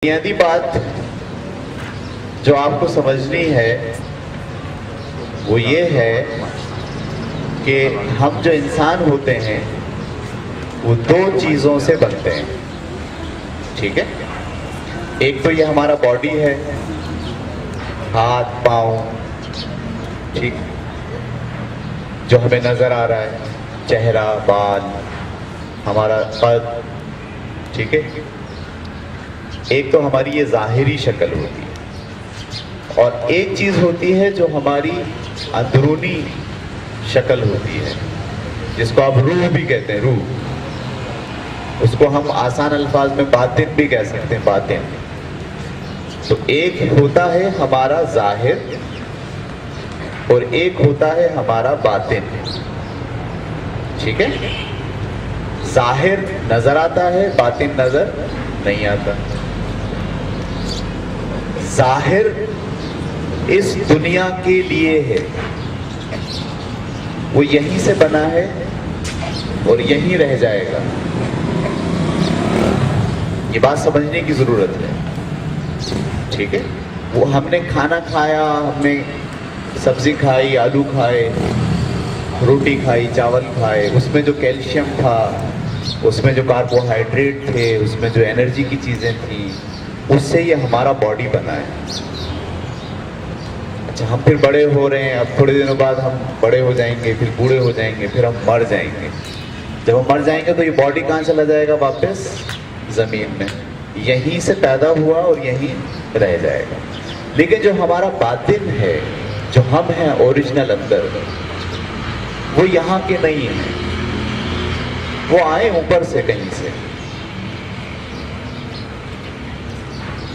بنیادی بات جو آپ کو سمجھنی ہے وہ یہ ہے کہ ہم جو انسان ہوتے ہیں وہ دو چیزوں سے بنتے ہیں. ٹھیک ہے؟ ایک تو یہ ہمارا باڈی ہے، ہاتھ پاؤں، ٹھیک، جو ہمیں نظر آ رہا ہے، چہرہ، بال، ہمارا قد، ٹھیک ہے. ایک تو ہماری یہ ظاہری شکل ہوتی ہے، اور ایک چیز ہوتی ہے جو ہماری اندرونی شکل ہوتی ہے، جس کو آپ روح بھی کہتے ہیں. روح، اس کو ہم آسان الفاظ میں باطن بھی کہہ سکتے ہیں. باطن تو ایک ہوتا ہے ہمارا ظاہر اور ایک ہوتا ہے ہمارا باطن. ٹھیک ہے؟ ظاہر نظر آتا ہے، باطن نظر نہیں آتا. ظاہر اس دنیا کے لیے ہے، وہ یہیں سے بنا ہے اور یہیں رہ جائے گا. یہ بات سمجھنے کی ضرورت ہے. ٹھیک ہے؟ وہ ہم نے کھانا کھایا، ہم نے سبزی کھائی، آلو کھائے، روٹی کھائی، چاول کھائے، اس میں جو کیلشیم تھا، اس میں جو کاربوہائیڈریٹ تھے، اس میں جو انرجی کی چیزیں تھیں، اس سے یہ ہمارا باڈی بنا ہے. اچھا، ہم پھر بڑے ہو رہے ہیں، اب تھوڑے دنوں بعد ہم بڑے ہو جائیں گے، پھر بوڑھے ہو جائیں گے، پھر ہم مر جائیں گے. جب ہم مر جائیں گے تو یہ باڈی کہاں چلا جائے گا؟ واپس زمین میں. یہیں سے پیدا ہوا اور یہیں رہ جائے گا. لیکن جو ہمارا باطن ہے، جو ہم ہیں اوریجنل اندر، وہ یہاں کے نہیں ہیں. وہ آئے اوپر سے کہیں سے،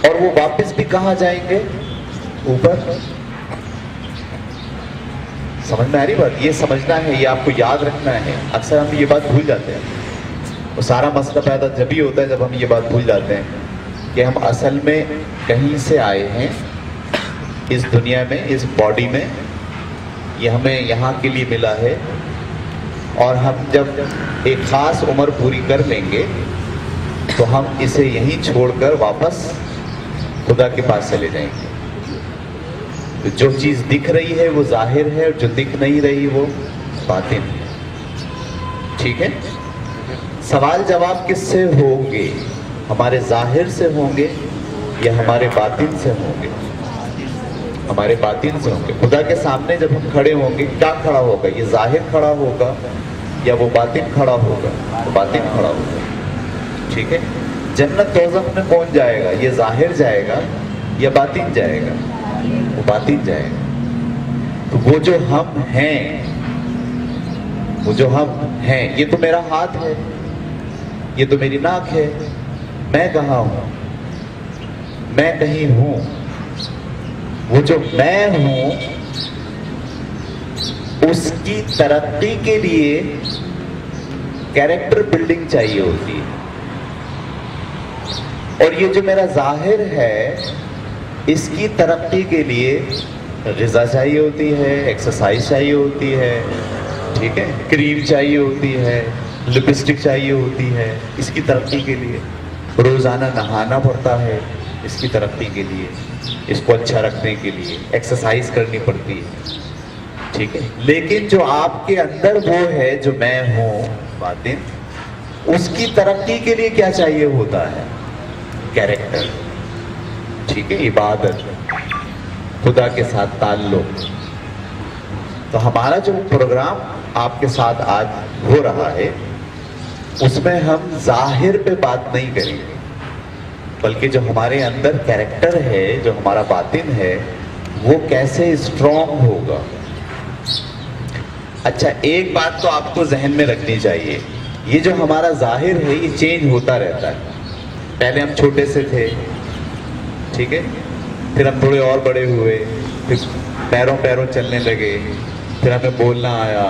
اور وہ واپس بھی کہاں جائیں گے؟ اوپر. سمجھ میں آ رہی بات؟ یہ سمجھنا ہے، یہ آپ کو یاد رکھنا ہے. اکثر ہم یہ بات بھول جاتے ہیں. وہ سارا مسئلہ پیدا جب ہی ہوتا ہے جب ہم یہ بات بھول جاتے ہیں کہ ہم اصل میں کہیں سے آئے ہیں اس دنیا میں، اس باڈی میں. یہ ہمیں یہاں کے لیے ملا ہے، اور ہم جب ایک خاص عمر پوری کر لیں گے تو ہم اسے یہیں چھوڑ کر واپس خدا کے پاس چلے جائیں گے. جو چیز دکھ رہی ہے وہ ظاہر ہے، اور جو دکھ نہیں رہی وہ باطن ہے. ٹھیک ہے؟ سوال جواب کس سے ہوں گے؟ ہمارے ظاہر سے ہوں گے یا ہمارے باطن سے ہوں گے؟ ہمارے باطن سے ہوں گے. خدا کے سامنے جب ہم کھڑے ہوں گے، کیا کھڑا ہوگا؟ یہ ظاہر کھڑا ہوگا یا وہ باطن کھڑا ہوگا؟ وہ باطن کھڑا ہوگا. ٹھیک ہے؟ جنت دوزخ میں کون جائے گا؟ یہ ظاہر جائے گا یا باطن جائے گا؟ وہ باطن جائے گا. تو وہ جو ہم ہیں، وہ جو ہم ہیں، یہ تو میرا ہاتھ ہے، یہ تو میری ناک ہے. میں کہاں ہوں؟ میں کہیں ہوں. وہ جو میں ہوں، اس کی ترقی کے لیے کیریکٹر بلڈنگ چاہیے ہوتی ہے. اور یہ جو میرا ظاہر ہے، اس کی ترقی کے لیے غذا چاہیے ہوتی ہے، ایکسرسائز چاہیے ہوتی ہے، ٹھیک ہے، کریم چاہیے ہوتی ہے، لپسٹک چاہیے ہوتی ہے. اس کی ترقی کے لیے روزانہ نہانا پڑتا ہے، اس کی ترقی کے لیے، اس کو اچھا رکھنے کے لیے ایکسرسائز کرنی پڑتی ہے. ٹھیک ہے؟ لیکن جو آپ کے اندر وہ ہے جو میں ہوں، باطن، اس کی ترقی کے لیے کیا چاہیے ہوتا ہے؟ کیریکٹر. ٹھیک ہے؟ عبادت، خدا کے ساتھ تعلق. تو ہمارا جو پروگرام آپ کے ساتھ آج ہو رہا ہے، اس میں ہم ظاہر پہ بات نہیں کریں گے، بلکہ جو ہمارے اندر کیریکٹر ہے، جو ہمارا باطن ہے، وہ کیسے اسٹرانگ ہوگا. اچھا، ایک بات تو آپ کو ذہن میں رکھنی چاہیے، یہ جو ہمارا ظاہر ہے یہ چینج ہوتا رہتا ہے. پہلے ہم چھوٹے سے تھے، ٹھیک ہے، پھر ہم تھوڑے اور بڑے ہوئے، پھر پیروں چلنے لگے، پھر ہمیں بولنا آیا،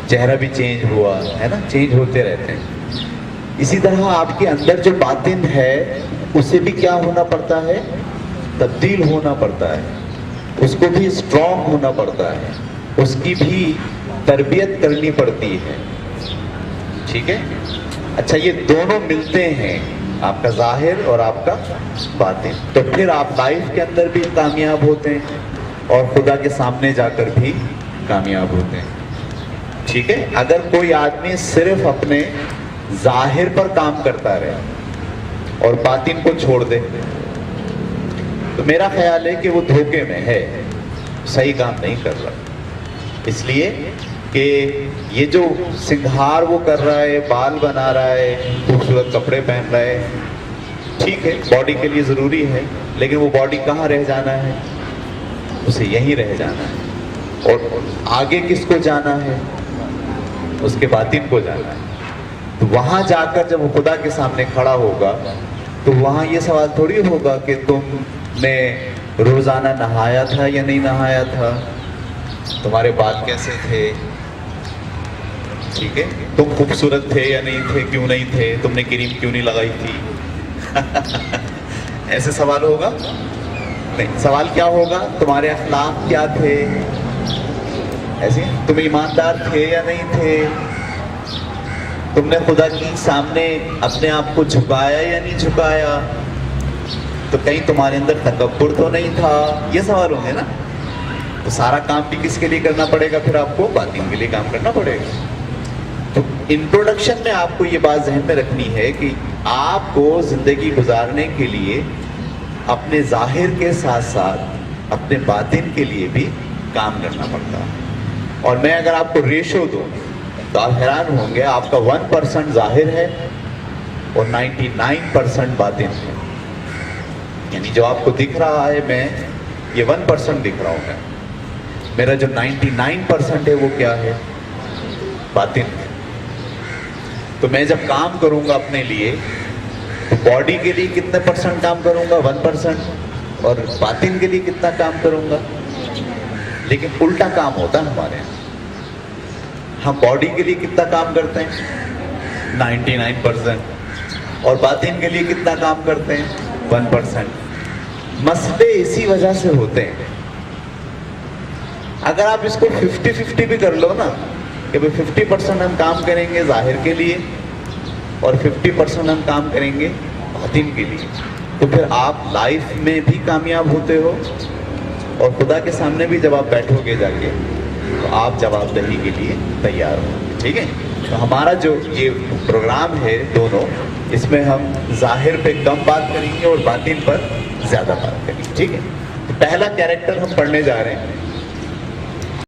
چہرہ بھی چینج ہوا، ہے نا، چینج ہوتے رہتے ہیں. اسی طرح آپ کے اندر جو باطن ہے اسے بھی کیا ہونا پڑتا ہے؟ تبدیل ہونا پڑتا ہے. اس کو بھی اسٹرانگ ہونا پڑتا ہے، اس کی بھی تربیت کرنی پڑتی ہے. ٹھیک ہے؟ اچھا، یہ دونوں ملتے ہیں آپ کا ظاہر اور آپ کا باطن. تو پھر آپ لائف کے اندر بھی کامیاب ہوتے ہیں اور خدا کے سامنے جا کر بھی کامیاب ہوتے ہیں. ٹھیک ہے. اگر کوئی آدمی صرف اپنے ظاہر پر کام کرتا رہے اور باطن کو چھوڑ دے تو میرا خیال ہے کہ وہ دھوکے میں ہے, صحیح کام نہیں کر رہا. اس لیے کہ یہ جو سنگھار وہ کر رہا ہے, بال بنا رہا ہے, خوبصورت کپڑے پہن رہا ہے, ٹھیک ہے باڈی کے لیے ضروری ہے, لیکن وہ باڈی کہاں رہ جانا ہے؟ اسے یہیں رہ جانا ہے. اور آگے کس کو جانا ہے؟ اس کے باطن کو جانا ہے. تو وہاں جا کر جب وہ خدا کے سامنے کھڑا ہوگا تو وہاں یہ سوال تھوڑی ہوگا کہ تم نے روزانہ نہایا تھا یا نہیں نہایا تھا, تمہارے بال کیسے تھے, ٹھیک ہے, تم خوبصورت تھے یا نہیں تھے, کیوں نہیں تھے, تم نے کریم کیوں نہیں لگائی تھی. ایسے سوال ہوگا نہیں. سوال کیا ہوگا؟ تمہارے اخلاق کیا تھے, ایسے تم ایماندار تھے یا نہیں تھے, تم نے خدا کے سامنے اپنے آپ کو جھکایا یا نہیں جھکایا, تو کہیں تمہارے اندر تکبر تو نہیں تھا. یہ سوال ہوں گے نا. تو سارا کام بھی کس کے لیے کرنا پڑے گا؟ پھر آپ کو باطن کے لیے کام کرنا پڑے گا. تو انٹروڈکشن میں آپ کو یہ بات ذہن میں رکھنی ہے کہ آپ کو زندگی گزارنے کے لیے اپنے ظاہر کے ساتھ ساتھ اپنے باطن کے لیے بھی کام کرنا پڑتا ہے. اور میں اگر آپ کو ریشو دوں تو آپ حیران ہوں گے, آپ کا 1% ظاہر ہے اور 99% باطن ہے. یعنی جو آپ کو دکھ رہا ہے میں یہ 1% دکھ رہا ہوں, میرا جو 99% ہے وہ کیا ہے؟ باطن ہے. تو میں جب کام کروں گا اپنے لیے تو باڈی کے لیے کتنے % کام کروں گا؟ 1%. اور باطن کے لیے کتنا کام کروں گا؟ لیکن الٹا کام ہوتا ہے ہمارے یہاں. ہم باڈی کے لیے کتنا کام کرتے ہیں؟ 99%. اور باطن کے لیے کتنا کام کرتے ہیں؟ 1%. مسئلے اسی وجہ سے ہوتے ہیں. اگر آپ اس کو 50-50 بھی کر لو نا کہ 50% ہم کام کریں گے ظاہر کے لیے اور 50% ہم کام کریں گے باطن کے لیے, تو پھر آپ لائف میں بھی کامیاب ہوتے ہو اور خدا کے سامنے بھی جب آپ بیٹھو گے جا کے تو آپ جواب دہی کے لیے تیار ہو. ٹھیک ہے. تو ہمارا جو یہ پروگرام ہے دونوں, اس میں ہم ظاہر پہ کم بات کریں گے اور باطن پر زیادہ بات کریں گے. ٹھیک ہے. تو پہلا کیریکٹر ہم پڑھنے جا رہے ہیں